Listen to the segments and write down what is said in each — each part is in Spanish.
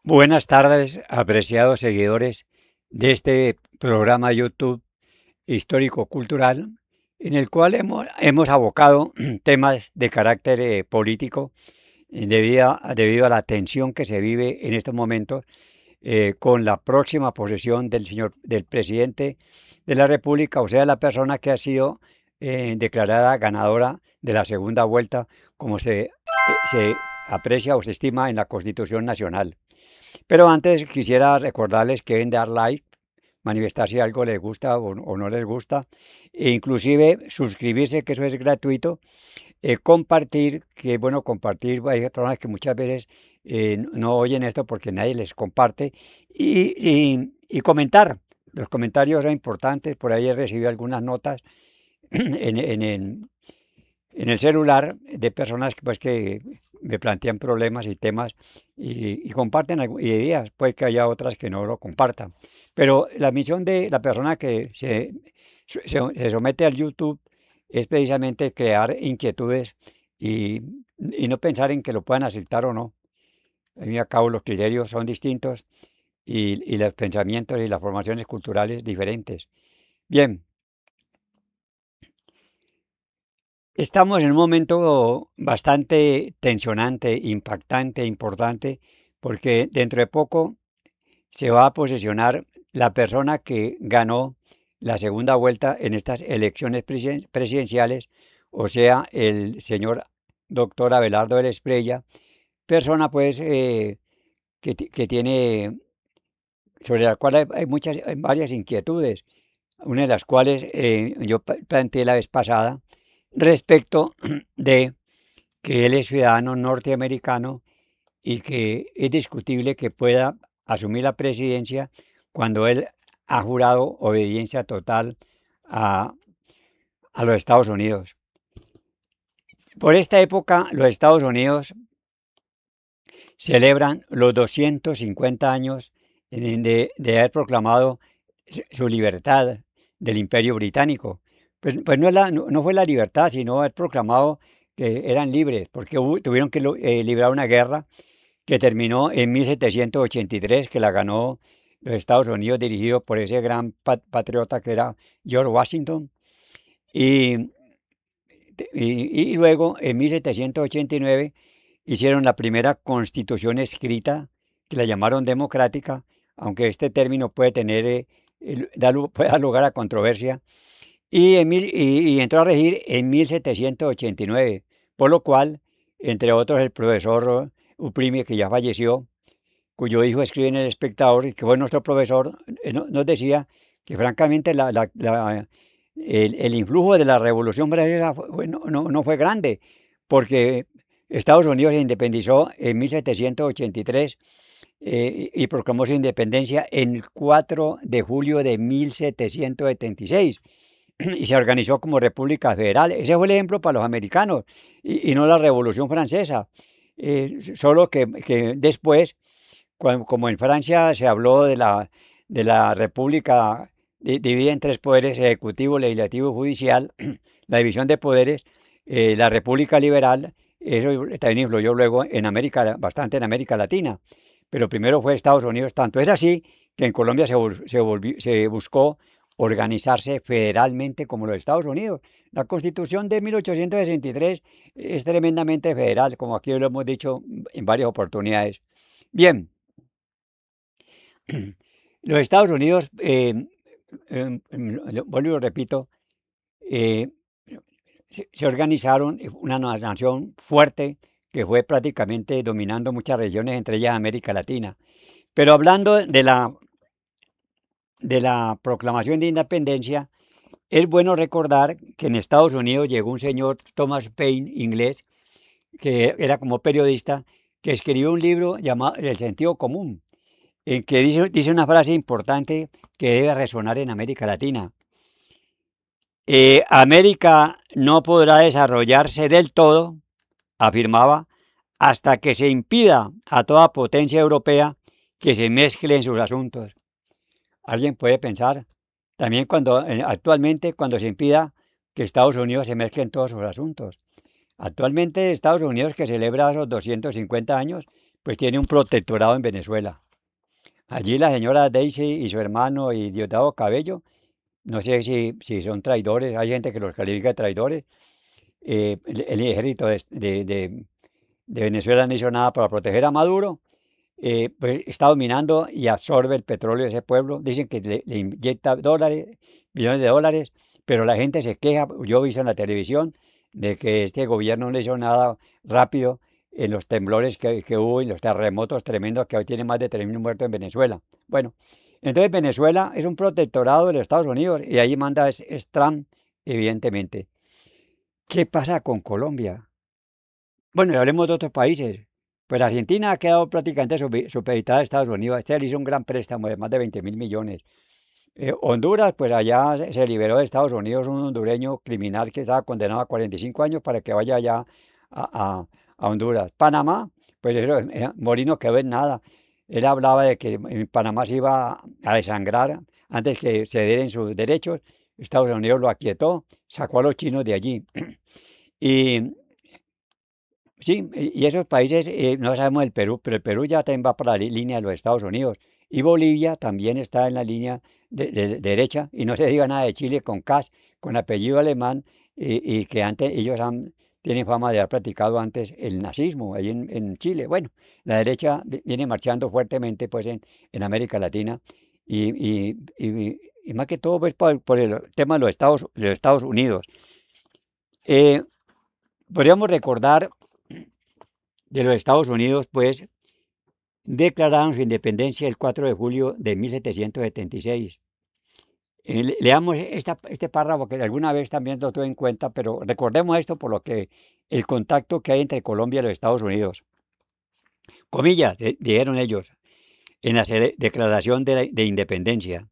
Buenas tardes, apreciados seguidores de este programa YouTube histórico-cultural, en el cual hemos abocado temas de carácter político debido a la tensión que se vive en estos momentos con la próxima posesión del presidente de la República, o sea, la persona que ha sido declarada ganadora de la segunda vuelta, como se aprecia o se estima en la Constitución Nacional. Pero antes quisiera recordarles que deben dar like, manifestar si algo les gusta o no les gusta, e inclusive suscribirse, que eso es gratuito, compartir, que es bueno compartir, hay personas que muchas veces no oyen esto porque nadie les comparte, y comentar. Los comentarios son importantes, por ahí he recibido algunas notas en, en, en- en el celular de personas que me plantean problemas y temas y comparten ideas, puede que haya otras que no lo compartan. Pero la misión de la persona que se somete al YouTube es precisamente crear inquietudes y, y no pensar en que lo puedan aceptar o no. Al fin y al cabo los criterios son distintos y los pensamientos y las formaciones culturales diferentes. Bien, estamos en un momento bastante tensionante, impactante, importante, porque dentro de poco se va a posesionar la persona que ganó la segunda vuelta en estas elecciones presidenciales, o sea, el señor doctor Abelardo de la Espriella, persona pues que tiene, sobre la cual hay varias inquietudes, una de las cuales yo planteé la vez pasada respecto de que él es ciudadano norteamericano y que es discutible que pueda asumir la presidencia cuando él ha jurado obediencia total a, a los Estados Unidos. Por esta época, los Estados Unidos celebran los 250 años de haber proclamado su libertad del Imperio Británico. Pues no fue la libertad, sino haber proclamado que eran libres, porque tuvieron que librar una guerra que terminó en 1783, que la ganó los Estados Unidos, dirigido por ese gran patriota que era George Washington. Y, y luego, en 1789, hicieron la primera constitución escrita, que la llamaron democrática, aunque este término puede tener, puede dar lugar a controversia, y entró a regir en 1789, por lo cual, entre otros, el profesor Uprime, que ya falleció, cuyo hijo escribe en El Espectador, y que fue nuestro profesor, nos decía que francamente el influjo de la Revolución Francesa no fue grande, porque Estados Unidos se independizó en 1783 y proclamó su independencia el 4 de julio de 1776 y se organizó como República Federal. Ese fue el ejemplo para los americanos y no la Revolución Francesa. Solo que después, como en Francia se habló de la República dividida en tres poderes, ejecutivo, legislativo y judicial, la división de poderes, la República Liberal, eso también influyó luego en América, bastante en América Latina, pero primero fue Estados Unidos, tanto es así que en Colombia se buscó organizarse federalmente como los Estados Unidos. La Constitución de 1863 es tremendamente federal, como aquí lo hemos dicho en varias oportunidades. Bien, los Estados Unidos, vuelvo y lo repito, eh, se organizaron una nación fuerte que fue prácticamente dominando muchas regiones, entre ellas América Latina. Pero hablando de la proclamación de independencia, es bueno recordar que en Estados Unidos llegó un señor Thomas Paine, inglés, que era como periodista, que escribió un libro llamado El sentido común, en que dice una frase importante que debe resonar en América Latina. América no podrá desarrollarse del todo, afirmaba, hasta que se impida a toda potencia europea que se mezcle en sus asuntos. Alguien puede pensar, también actualmente cuando se impida que Estados Unidos se mezcle en todos sus asuntos. Actualmente Estados Unidos, que celebra esos 250 años, pues tiene un protectorado en Venezuela. Allí la señora Daisy y su hermano y Diosdado Cabello, no sé si son traidores, hay gente que los califica de traidores. El ejército de Venezuela no hizo nada para proteger a Maduro, pues está dominando y absorbe el petróleo de ese pueblo. Dicen que le inyecta dólares, millones de dólares, pero la gente se queja. Yo he visto en la televisión de que este gobierno no hizo nada rápido en los temblores que hubo y los terremotos tremendos que hoy tienen más de 3.000 muertos en Venezuela. Bueno, entonces Venezuela es un protectorado de los Estados Unidos y ahí manda es Trump, evidentemente. ¿Qué pasa con Colombia? Bueno, y hablemos de otros países. Pues Argentina ha quedado prácticamente supeditada a Estados Unidos. Este le hizo un gran préstamo de más de 20.000 millones. Honduras, pues allá se liberó de Estados Unidos un hondureño criminal que estaba condenado a 45 años para que vaya allá a Honduras. Panamá, pues eso, Morino quedó en nada. Él hablaba de que en Panamá se iba a desangrar antes que ceder sus derechos. Estados Unidos lo aquietó, sacó a los chinos de allí. Y sí, y esos países, no sabemos del Perú, pero el Perú ya también va para la línea de los Estados Unidos. Y Bolivia también está en la línea de derecha. Y no se diga nada de Chile con CAS, con apellido alemán, y que antes tienen fama de haber practicado antes el nazismo ahí en Chile. Bueno, la derecha viene marchando fuertemente pues en América Latina. Y más que todo pues por el tema de los Estados Unidos. Eh, Podríamos recordar de los Estados Unidos, pues, declararon su independencia el 4 de julio de 1776. Leamos este párrafo que alguna vez también lo tuve en cuenta, pero recordemos esto por lo que el contacto que hay entre Colombia y los Estados Unidos. Comillas, dijeron ellos en la declaración de independencia.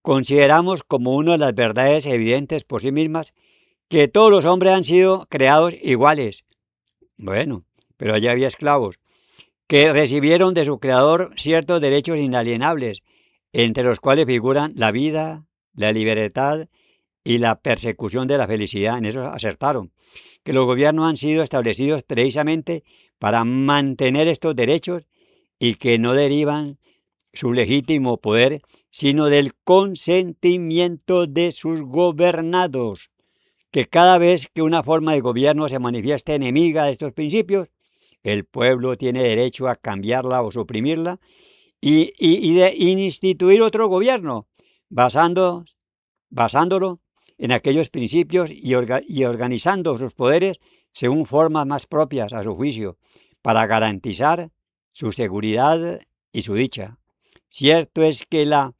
Consideramos como una de las verdades evidentes por sí mismas que todos los hombres han sido creados iguales. Bueno, pero allá había esclavos que recibieron de su creador ciertos derechos inalienables, entre los cuales figuran la vida, la libertad y la persecución de la felicidad. En eso acertaron, que los gobiernos han sido establecidos precisamente para mantener estos derechos y que no derivan su legítimo poder, sino del consentimiento de sus gobernados, que cada vez que una forma de gobierno se manifiesta enemiga de estos principios, el pueblo tiene derecho a cambiarla o suprimirla y de instituir otro gobierno basando, basándolo en aquellos principios y organizando sus poderes según formas más propias a su juicio, para garantizar su seguridad y su dicha. Cierto es que la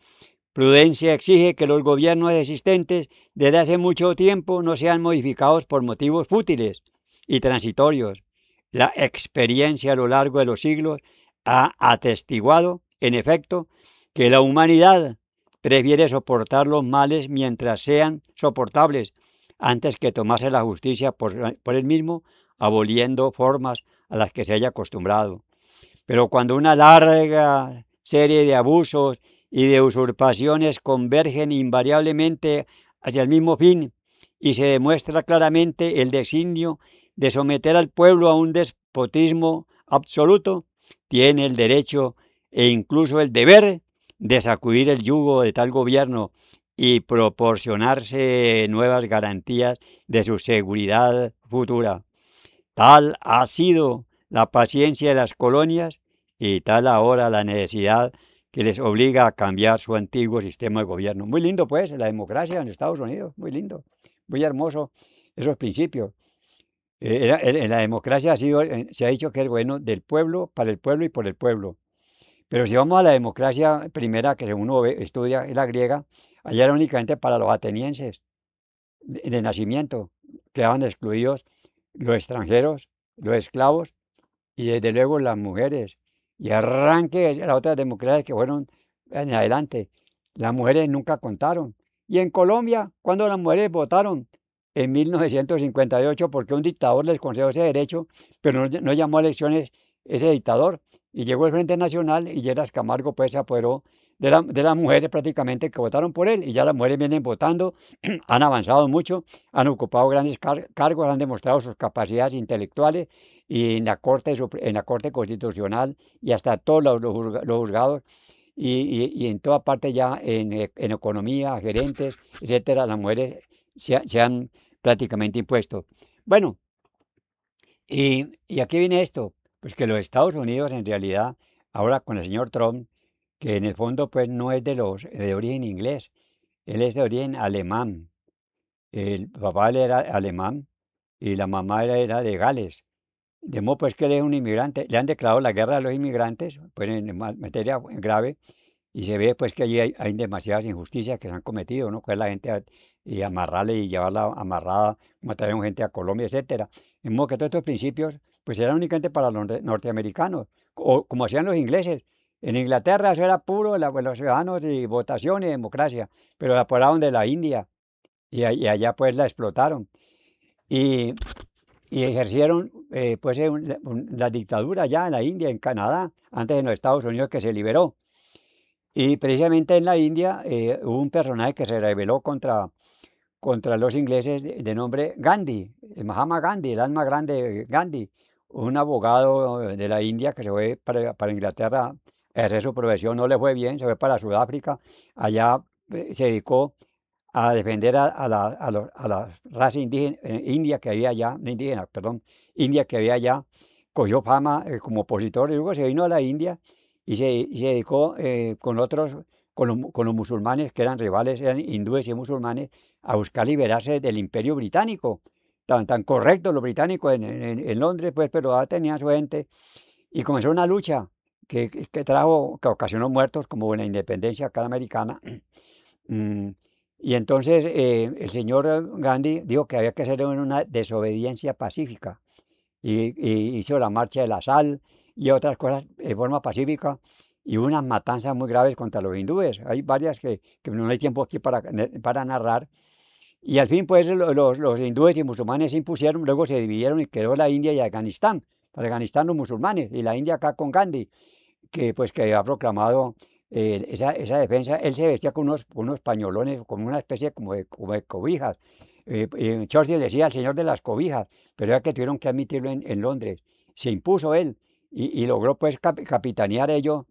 prudencia exige que los gobiernos existentes desde hace mucho tiempo no sean modificados por motivos fútiles y transitorios. La experiencia a lo largo de los siglos ha atestiguado, en efecto, que la humanidad prefiere soportar los males mientras sean soportables, antes que tomarse la justicia por él mismo, aboliendo formas a las que se haya acostumbrado. Pero cuando una larga serie de abusos y de usurpaciones convergen invariablemente hacia el mismo fin y se demuestra claramente el designio de someter al pueblo a un despotismo absoluto, tiene el derecho e incluso el deber de sacudir el yugo de tal gobierno y proporcionarse nuevas garantías de su seguridad futura. Tal ha sido la paciencia de las colonias y tal ahora la necesidad que les obliga a cambiar su antiguo sistema de gobierno. Muy lindo, pues, la democracia en Estados Unidos, muy lindo, muy hermoso esos principios. La democracia se ha dicho que es bueno del pueblo, para el pueblo y por el pueblo. Pero si vamos a la democracia primera que uno estudia, es la griega, allá era únicamente para los atenienses de nacimiento, quedaban excluidos los extranjeros, los esclavos y desde luego las mujeres. Y arranque las otras democracias que fueron en adelante. Las mujeres nunca contaron. Y en Colombia, cuando las mujeres votaron, en 1958, porque un dictador les concedió ese derecho, pero no llamó a elecciones ese dictador. Y llegó el Frente Nacional y Lleras Camargo pues se apoderó de las mujeres prácticamente que votaron por él. Y ya las mujeres vienen votando, han avanzado mucho, han ocupado grandes cargos, han demostrado sus capacidades intelectuales y en la Corte Constitucional y hasta todos los juzgados y en toda parte ya en economía, gerentes, etcétera, las mujeres se han prácticamente impuesto. Bueno, y aquí viene esto, pues que los Estados Unidos en realidad, ahora con el señor Trump, que en el fondo pues no es de origen inglés, él es de origen alemán. El papá él era alemán y la mamá era de Gales. De modo pues que él es un inmigrante. Le han declarado la guerra a los inmigrantes, pues en materia grave, y se ve pues que allí hay demasiadas injusticias que se han cometido, ¿no? Coger la gente y amarrarla y llevarla amarrada, como trajeron gente a Colombia, etcétera. De modo que todos estos principios pues eran únicamente para los norteamericanos, o como hacían los ingleses. En Inglaterra eso era puro los ciudadanos y votación y democracia, pero la apodaron de la India y allá pues la explotaron. Y, y ejercieron pues la dictadura allá en la India, en Canadá, antes en los Estados Unidos que se liberó. Y precisamente en la India hubo un personaje que se rebeló contra los ingleses de nombre Gandhi, el Mahatma Gandhi, el alma grande Gandhi, un abogado de la India que se fue para Inglaterra a ejercer su profesión, no le fue bien, se fue para Sudáfrica, allá se dedicó a defender a la raza indígena, india que había allá, no indígena, perdón, india que había allá, cogió fama como opositor y luego se vino a la India y se dedicó con otros, con los musulmanes que eran rivales, eran hindúes y musulmanes, a buscar liberarse del imperio británico. Tan correcto los británicos en Londres, pues, pero ya tenían su gente y comenzó una lucha que ocasionó muertos como en la independencia acá americana. Mm, y entonces el señor Gandhi dijo que había que hacer una desobediencia pacífica y hizo la marcha de la sal y otras cosas de forma pacífica y unas matanzas muy graves contra los hindúes. Hay varias que no hay tiempo aquí para narrar. Y al fin, pues, los hindúes y musulmanes se impusieron, luego se dividieron y quedó la India y Afganistán. Para Afganistán los musulmanes y la India acá con Gandhi que pues que ha proclamado esa defensa. Él se vestía con unos pañolones, con una especie como de cobijas. Churchill decía el señor de las cobijas, pero era que tuvieron que admitirlo en Londres. Se impuso él y logró pues capitanear ello,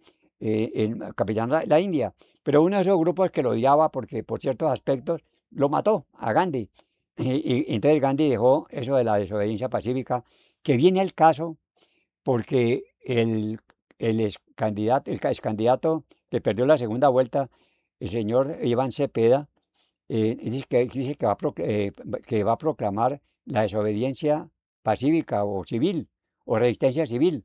capitanear la India. Pero uno de esos grupos que lo odiaba porque por ciertos aspectos lo mató a Gandhi. Y entonces Gandhi dejó eso de la desobediencia pacífica, que viene el caso porque el ex candidato que perdió la segunda vuelta, el señor Iván Cepeda, dice que va a proclamar la desobediencia pacífica o civil o resistencia civil.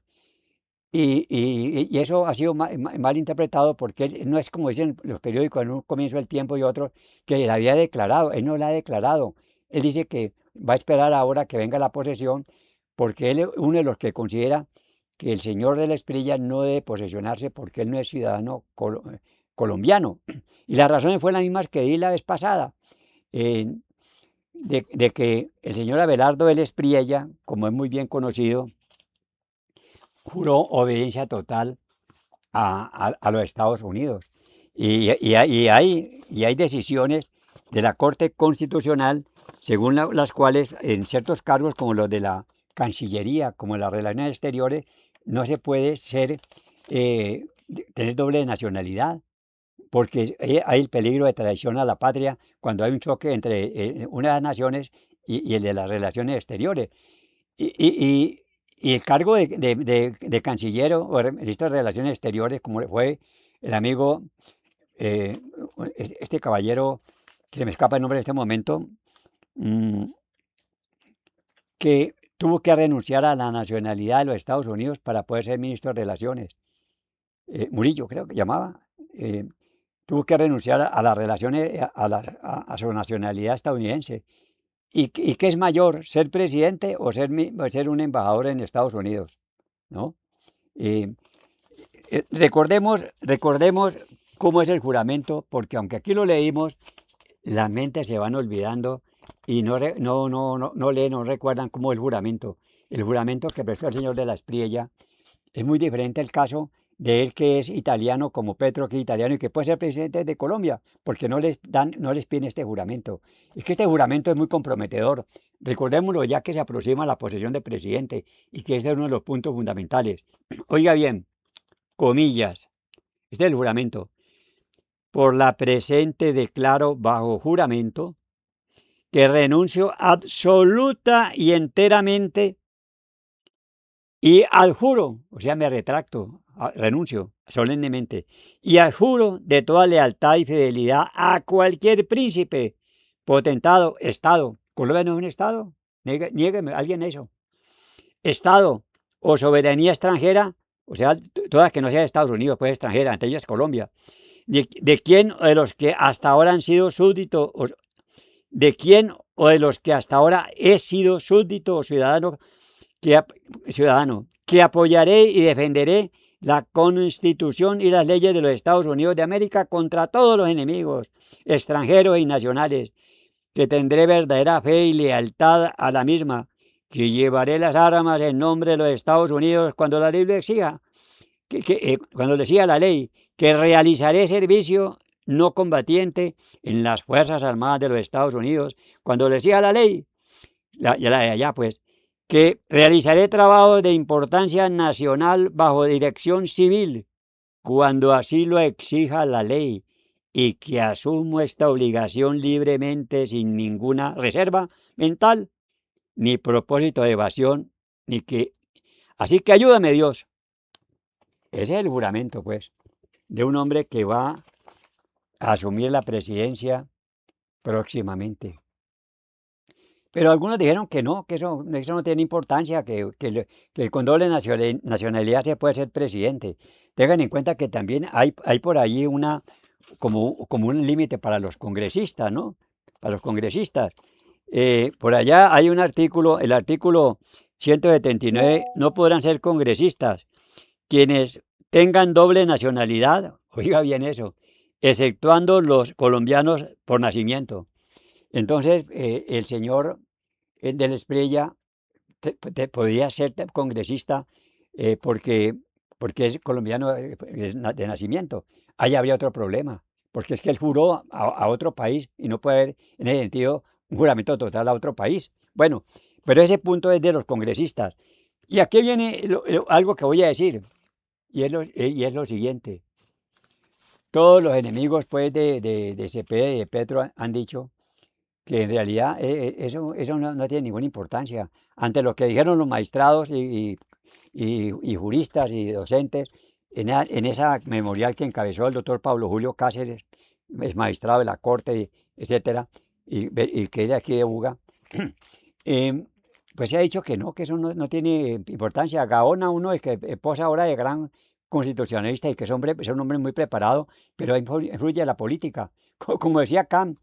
Y eso ha sido mal interpretado porque él no es como dicen los periódicos en un comienzo del tiempo y otro, que la había declarado. Él no la ha declarado. Él dice que va a esperar ahora que venga la posesión porque él es uno de los que considera que el señor de la Espriella no debe posesionarse porque él no es ciudadano colombiano. Y las razones fueron las mismas que di la vez pasada, eh, de que el señor Abelardo de la Espriella, como es muy bien conocido, juró obediencia total a los Estados Unidos. Y hay decisiones de la Corte Constitucional, según las cuales en ciertos cargos como los de la Cancillería, como las Relaciones Exteriores, no se puede tener doble nacionalidad, porque hay el peligro de traición a la patria cuando hay un choque entre una de las naciones y el de las relaciones exteriores. Y, y- y- y el cargo de canciller o ministro de Relaciones Exteriores, como fue el amigo, eh, este caballero, que se me escapa el nombre en este momento, mm, que tuvo que renunciar a la nacionalidad de los Estados Unidos para poder ser ministro de Relaciones. Murillo, creo que llamaba. eh, Tuvo que renunciar a las relaciones, a su nacionalidad estadounidense. ¿Y qué es mayor, ser presidente o ser un embajador en Estados Unidos? ¿No? Eh, recordemos cómo es el juramento, porque aunque aquí lo leímos, las mentes se van olvidando y no leen, no recuerdan cómo es el juramento. El juramento que prestó el señor de la Espriella es muy diferente al caso de él que es italiano, como Petro que es italiano y que puede ser presidente de Colombia, porque no les piden este juramento. Es que este juramento es muy comprometedor. Recordémoslo ya que se aproxima la posesión de presidente y que este es uno de los puntos fundamentales. Oiga bien, comillas, este es el juramento. Por la presente declaro bajo juramento que renuncio absoluta y enteramente y adjuro, o sea, me retracto, renuncio solemnemente, y adjuro de toda lealtad y fidelidad a cualquier príncipe, potentado, Estado. Colombia no es un Estado, niégueme alguien eso. Estado o soberanía extranjera, o sea, todas que no sea de Estados Unidos, pues extranjera, entre ellas Colombia. De quién o de los que hasta ahora han sido súbditos, de quién o de los que hasta ahora he sido súbdito o ciudadano que, que apoyaré y defenderé la Constitución y las leyes de los Estados Unidos de América contra todos los enemigos, extranjeros y nacionales, que tendré verdadera fe y lealtad a la misma, que llevaré las armas en nombre de los Estados Unidos cuando la ley lo exija, cuando decía la ley, que realizaré servicio no combatiente en las Fuerzas Armadas de los Estados Unidos, cuando decía la ley, la de allá pues, que realizaré trabajos de importancia nacional bajo dirección civil, cuando así lo exija la ley, y que asumo esta obligación libremente sin ninguna reserva mental, ni propósito de evasión, ni que... Así que ayúdame Dios. Ese es el juramento, pues, de un hombre que va a asumir la presidencia próximamente. Pero algunos dijeron que eso no tiene importancia, que con doble nacionalidad se puede ser presidente. Tengan en cuenta que también hay por allí como un límite para los congresistas, ¿no? Para los congresistas. Por allá hay un artículo, el artículo 179, no podrán ser congresistas quienes tengan doble nacionalidad, oiga bien eso, exceptuando los colombianos por nacimiento. Entonces, el señor de la Espriella podría ser congresista porque, porque es colombiano de nacimiento. Ahí habría otro problema, porque es que él juró a otro país y no puede haber, en ese sentido, un juramento total a otro país. Bueno, pero ese punto es de los congresistas. Y aquí viene algo que voy a decir, y es lo siguiente. Todos los enemigos pues, de Cepeda y de Petro han dicho que en realidad eso no tiene ninguna importancia. Ante lo que dijeron los magistrados y juristas y docentes en esa memorial que encabezó el doctor Pablo Julio Cáceres, es magistrado de la Corte, etcétera, y que es de aquí de Buga, eh, pues se ha dicho que eso no tiene importancia. Gaona, uno es que posa ahora de gran constitucionalista y que es un hombre muy preparado, pero influye en la política. Como decía Kant,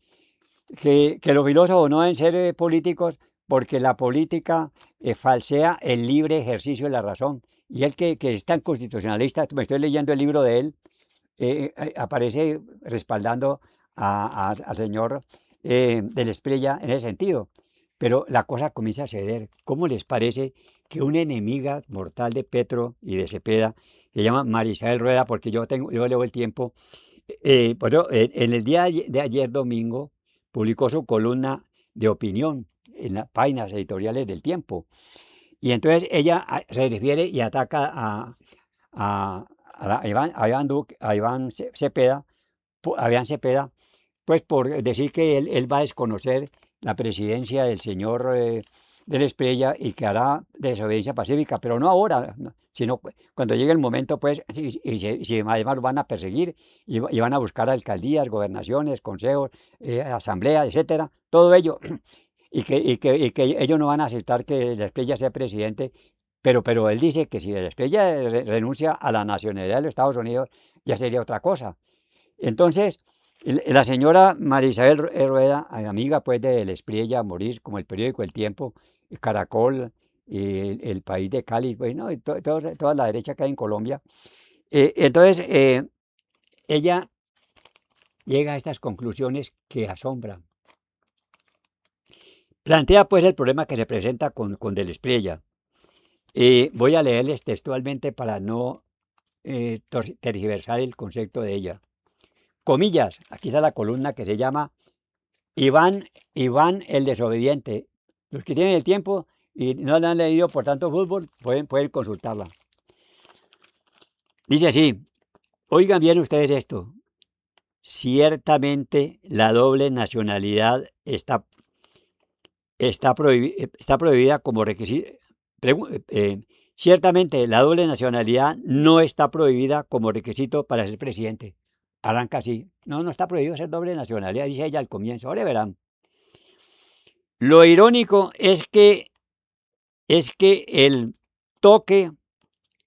que los filósofos no deben ser políticos porque la política falsea el libre ejercicio de la razón. Y él que es tan constitucionalista, me estoy leyendo el libro de él, aparece respaldando al señor del Espriella en ese sentido. Pero la cosa comienza a ceder. ¿Cómo les parece que una enemiga mortal de Petro y de Cepeda, se llama Marisabel Rueda, porque yo leo el tiempo, en el día de ayer domingo publicó su columna de opinión en las páginas editoriales del Tiempo. Y entonces ella se refiere y ataca a Iván Cepeda, pues por decir que él va a desconocer la presidencia del señor del Espriella y que hará desobediencia pacífica, pero no ahora, no, sino cuando llegue el momento, pues, si además lo van a perseguir y van a buscar alcaldías, gobernaciones, consejos, asambleas, etcétera, todo ello, y que ellos no van a aceptar que el Espriella sea presidente, pero él dice que si el Espriella renuncia a la nacionalidad de los Estados Unidos, ya sería otra cosa. Entonces, la señora Marisabel Rueda, amiga pues de Espriella, Morir, como el periódico El Tiempo, Caracol, el País de Cali, pues, ¿no? Toda la derecha que hay en Colombia. Entonces, ella llega a estas conclusiones que asombran. Plantea pues el problema que se presenta con Del Espriella. Voy a leerles textualmente para no tergiversar el concepto de ella. Comillas, aquí está la columna que se llama Iván el desobediente. Los que tienen el tiempo y no la han leído por tanto fútbol, pueden consultarla. Dice así, oigan bien ustedes esto, ciertamente la doble nacionalidad está prohibida como requisito. Ciertamente la doble nacionalidad no está prohibida como requisito para ser presidente. Arranca así. No, no está prohibido ser doble nacionalidad, dice ella al comienzo. Ahora verán. Lo irónico es que el toque,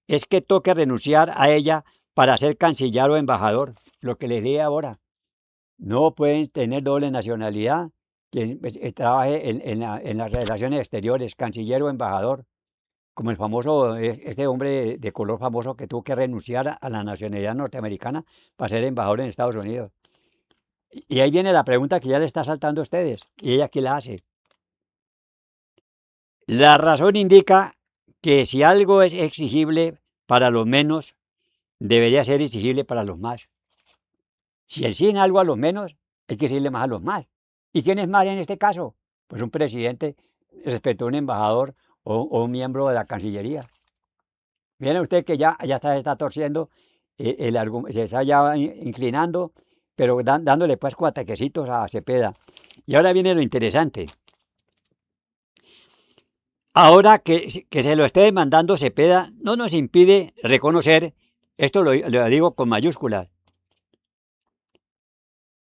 es que toque renunciar a ella para ser canciller o embajador. Lo que les leí ahora. No pueden tener doble nacionalidad, que trabaje en las relaciones exteriores, canciller o embajador, como el famoso, este hombre de color famoso que tuvo que renunciar a la nacionalidad norteamericana para ser embajador en Estados Unidos. Y ahí viene la pregunta que ya le está saltando a ustedes, y ella aquí la hace. La razón indica que si algo es exigible para los menos, debería ser exigible para los más. Si exigen algo a los menos, hay que exigirle más a los más. ¿Y quién es más en este caso? Pues un presidente respecto a un embajador o un miembro de la Cancillería. Miren usted que ya se está torciendo, se está ya inclinando, pero dándole pues cuataquecitos a Cepeda. Y ahora viene lo interesante. Ahora que se lo esté demandando Cepeda, no nos impide reconocer, esto lo digo con mayúsculas,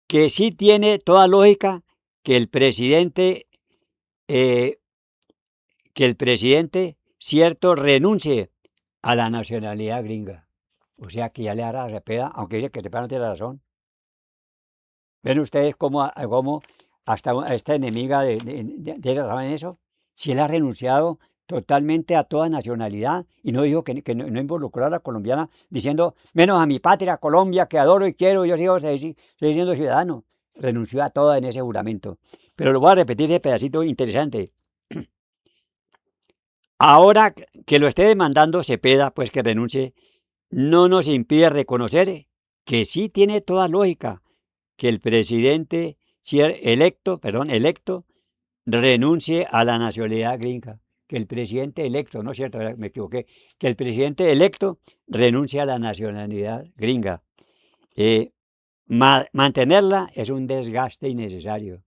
que sí tiene toda lógica que el presidente, eh, cierto, renuncie a la nacionalidad gringa. O sea que ya le hará a Cepeda, aunque dice que Cepeda no tiene razón. ¿Ven ustedes cómo hasta esta enemiga de razón en eso? Si él ha renunciado totalmente a toda nacionalidad y no dijo que no involucró a la colombiana diciendo, menos a mi patria, Colombia, que adoro y quiero, yo sigo siendo ciudadano. Renunció a toda en ese juramento. Pero lo voy a repetir ese pedacito interesante. Ahora que lo esté demandando Cepeda, pues que renuncie, no nos impide reconocer que sí tiene toda lógica que el presidente electo renuncie a la nacionalidad gringa. Que el presidente electo, no es cierto, me equivoqué, que el presidente electo renuncie a la nacionalidad gringa. Mantenerla es un desgaste innecesario.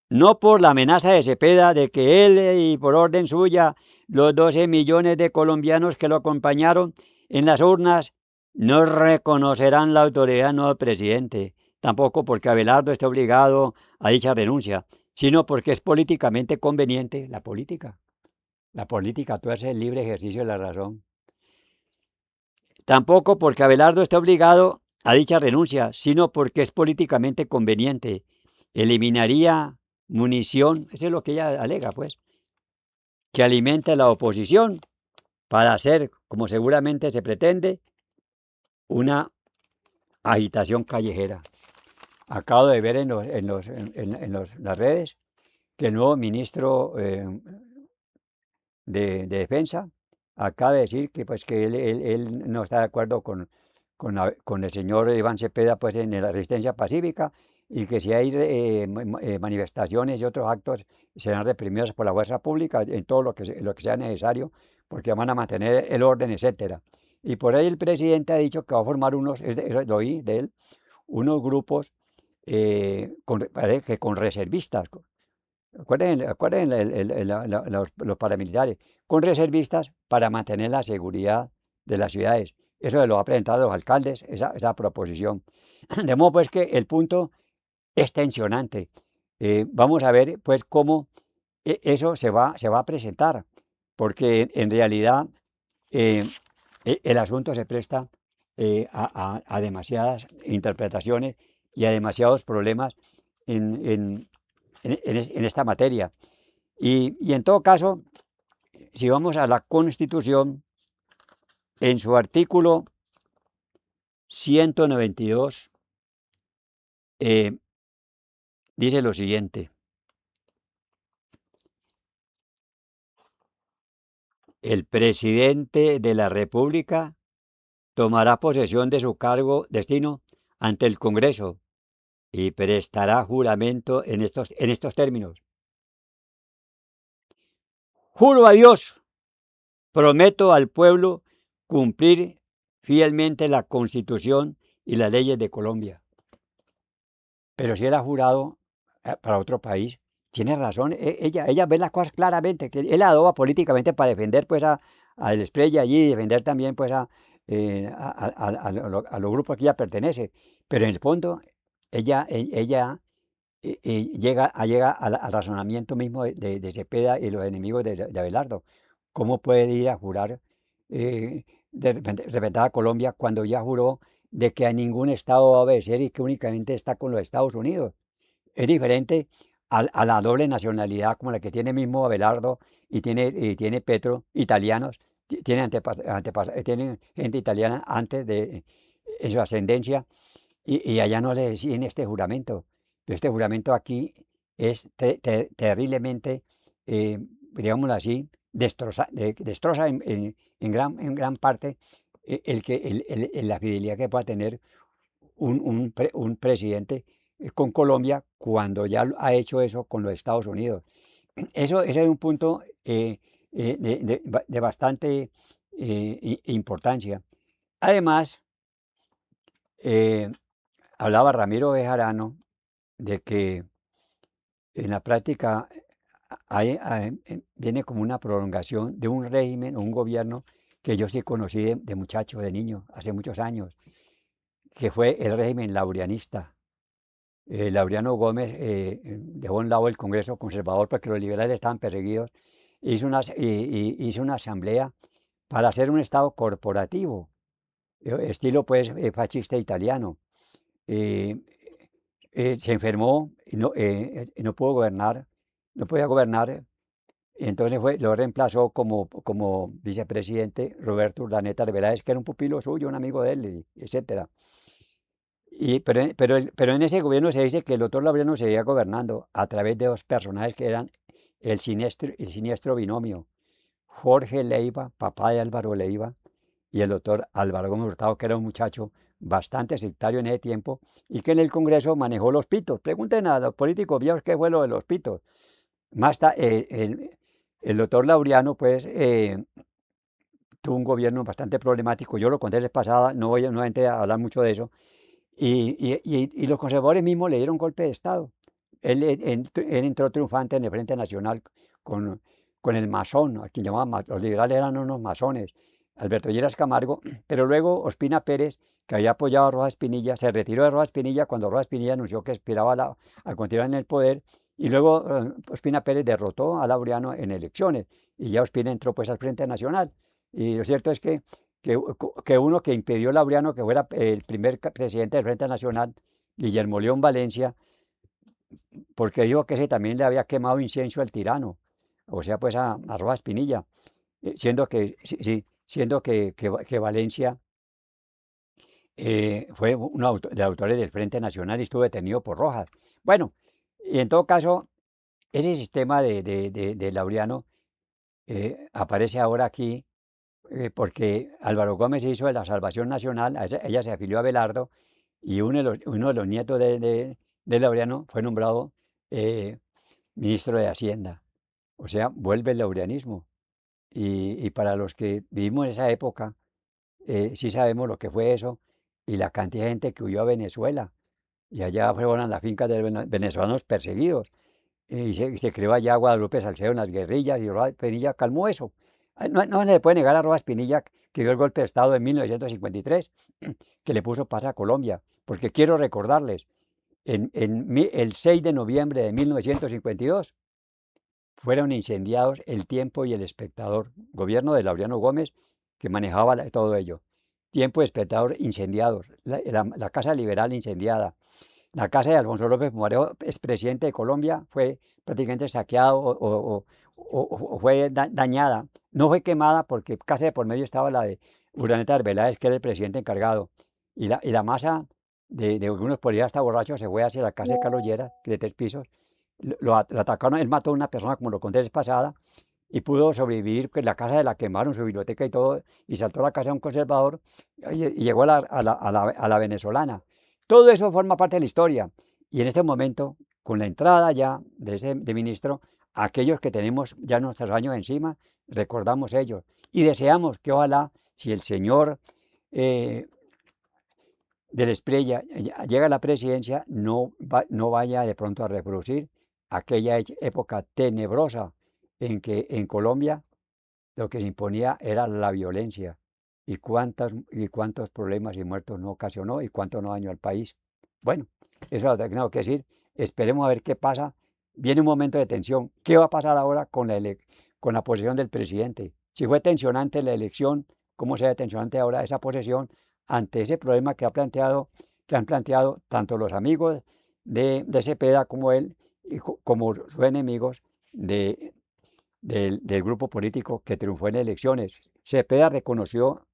No por la amenaza de Cepeda de que él y por orden suya los 12 millones de colombianos que lo acompañaron en las urnas no reconocerán la autoridad del nuevo presidente, tampoco porque Abelardo esté obligado a dicha renuncia, sino porque es políticamente conveniente la política tuerce el libre ejercicio de la razón. Tampoco porque Abelardo esté obligado a dicha renuncia, sino porque es políticamente conveniente. Eliminaría munición, eso es lo que ella alega, pues, que alimente la oposición para hacer, como seguramente se pretende, una agitación callejera. Acabo de ver las redes que el nuevo ministro de Defensa acaba de decir que, pues, que él no está de acuerdo con el señor Iván Cepeda, pues, en la resistencia pacífica, y que si hay manifestaciones y otros actos serán reprimidos por la fuerza pública en todo lo que sea necesario, porque van a mantener el orden, etcétera. Y por ahí el presidente ha dicho que va a formar eso lo oí de él, unos grupos parece que con reservistas. Acuerden los paramilitares, con reservistas para mantener la seguridad de las ciudades. Eso lo ha presentado los alcaldes, esa proposición. De modo pues que el punto es tensionante. Vamos a ver pues cómo eso se va a presentar, porque en realidad eh, el asunto se presta a demasiadas interpretaciones y a demasiados problemas en esta materia. Y en todo caso, si vamos a la Constitución, en su artículo 192, eh, dice lo siguiente. El presidente de la República tomará posesión de su cargo destino ante el Congreso y prestará juramento en estos términos. Juro a Dios, prometo al pueblo cumplir fielmente la Constitución y las leyes de Colombia. Pero si era jurado para otro país, tiene razón, ella ve las cosas claramente, que él adoba políticamente para defender pues a El Esprella allí, y defender también pues a los grupos que ella pertenece, pero en el fondo ella llega al razonamiento mismo de Cepeda y los enemigos de Abelardo. ¿Cómo puede ir a jurar representar a Colombia cuando ya juró de que a ningún Estado va a obedecer y que únicamente está con los Estados Unidos? Es diferente a la doble nacionalidad como la que tiene mismo Abelardo y tiene Petro, italianos, tienen gente italiana antes de en su ascendencia y allá no le decían este juramento. Pero este juramento aquí es terriblemente, digámoslo así, destroza en gran parte la fidelidad que pueda tener un presidente con Colombia cuando ya ha hecho eso con los Estados Unidos. Ese es un punto de bastante importancia. Además, eh, hablaba Ramiro Bejarano de que en la práctica viene como una prolongación de un régimen o un gobierno que yo sí conocí de muchacho, de niño, hace muchos años, que fue el régimen laureanista. Laureano Gómez dejó a un lado el Congreso conservador porque los liberales estaban perseguidos, hizo una asamblea para hacer un Estado corporativo, estilo pues fascista italiano. Eh, Se enfermó y no pudo gobernar, no podía gobernar, entonces lo reemplazó como vicepresidente Roberto Urdaneta Arbeláez, que era un pupilo suyo, un amigo de él, etcétera. Pero en ese gobierno se dice que el doctor Laureano seguía gobernando a través de dos personajes que eran el siniestro binomio, Jorge Leiva, papá de Álvaro Leiva, y el doctor Álvaro Gómez Hurtado, que era un muchacho bastante sectario en ese tiempo y que en el Congreso manejó los pitos. Pregunten a los políticos viejos qué fue lo de los pitos. El doctor Laureano, pues, tuvo un gobierno bastante problemático. Yo lo conté la vez pasada, no voy nuevamente a hablar mucho de eso. Y los conservadores mismos le dieron golpe de Estado. Él entró triunfante en el Frente Nacional con, con el masón, a quien llamaban, los liberales eran unos masones, Alberto Lleras Camargo, pero luego Ospina Pérez, que había apoyado a Rojas Pinilla, se retiró de Rojas Pinilla cuando Rojas Pinilla anunció que aspiraba a continuar en el poder, y luego Ospina Pérez derrotó a Laureano en elecciones, y ya Ospina entró pues al Frente Nacional. Y lo cierto es que uno que impidió Laureano que fuera el primer presidente del Frente Nacional, Guillermo León Valencia, porque dijo que ese también le había quemado incienso al tirano, o sea, pues a Rojas Pinilla, siendo que, sí, sí, siendo que Valencia fue uno de los autores del Frente Nacional y estuvo detenido por Rojas. Bueno, y en todo caso, ese sistema de Laureano aparece ahora aquí porque Álvaro Gómez hizo de la Salvación Nacional, ella se afilió a Abelardo y uno de los nietos de Laureano fue nombrado eh, ministro de Hacienda. O sea, vuelve el laureanismo. Y para los que vivimos en esa época, sí sabemos lo que fue eso y la cantidad de gente que huyó a Venezuela. Y allá fueron a las fincas de venezolanos perseguidos. Y se creó allá Guadalupe Salcedo en las guerrillas y Rojas Pinilla calmó eso. No se le puede negar a Rojas Pinilla que dio el golpe de Estado en 1953, que le puso paz a Colombia. Porque quiero recordarles, el 6 de noviembre de 1952 fueron incendiados El Tiempo y El Espectador, gobierno de Laureano Gómez, que manejaba todo ello. Tiempo y Espectador incendiados, la Casa Liberal incendiada, la casa de Alfonso López Pumarejo, expresidente de Colombia, fue prácticamente saqueada o fue dañada. No fue quemada porque casi de por medio estaba la de Urdaneta Arbeláez, que era el presidente encargado. Y la masa de algunos policías hasta borrachos se fue hacia la casa de Carlos Lleras, de 3 pisos. Lo atacaron, él mató a una persona, como lo conté la vez pasada, y pudo sobrevivir, que la casa la quemaron, su biblioteca y todo, y saltó a la casa de un conservador y llegó a la venezolana. Todo eso forma parte de la historia. Y en este momento, con la entrada ya de ministro, aquellos que tenemos ya nuestros años encima, recordamos ellos y deseamos que ojalá, si el señor eh, del Espriella llega a la presidencia, no vaya de pronto a reproducir aquella época tenebrosa en que en Colombia lo que se imponía era la violencia y cuántos problemas y muertos no ocasionó y cuánto no dañó al país. Bueno, eso es lo que tengo que decir. Esperemos a ver qué pasa. Viene un momento de tensión. ¿Qué va a pasar ahora con la posesión del presidente? Si fue tensionante la elección, ¿cómo será tensionante ahora esa posesión ante ese problema que han planteado tanto los amigos de Cepeda como él, como sus enemigos del grupo político que triunfó en elecciones? Cepeda reconoció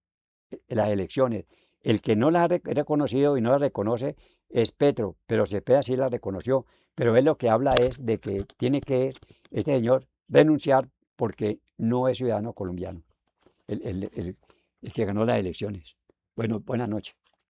las elecciones. El que no las ha reconocido y no las reconoce es Petro, pero Cepeda sí las reconoció. Pero él lo que habla es de que tiene que este señor renunciar porque no es ciudadano colombiano, el, el- el- el que ganó las elecciones. Bueno, buenas noches.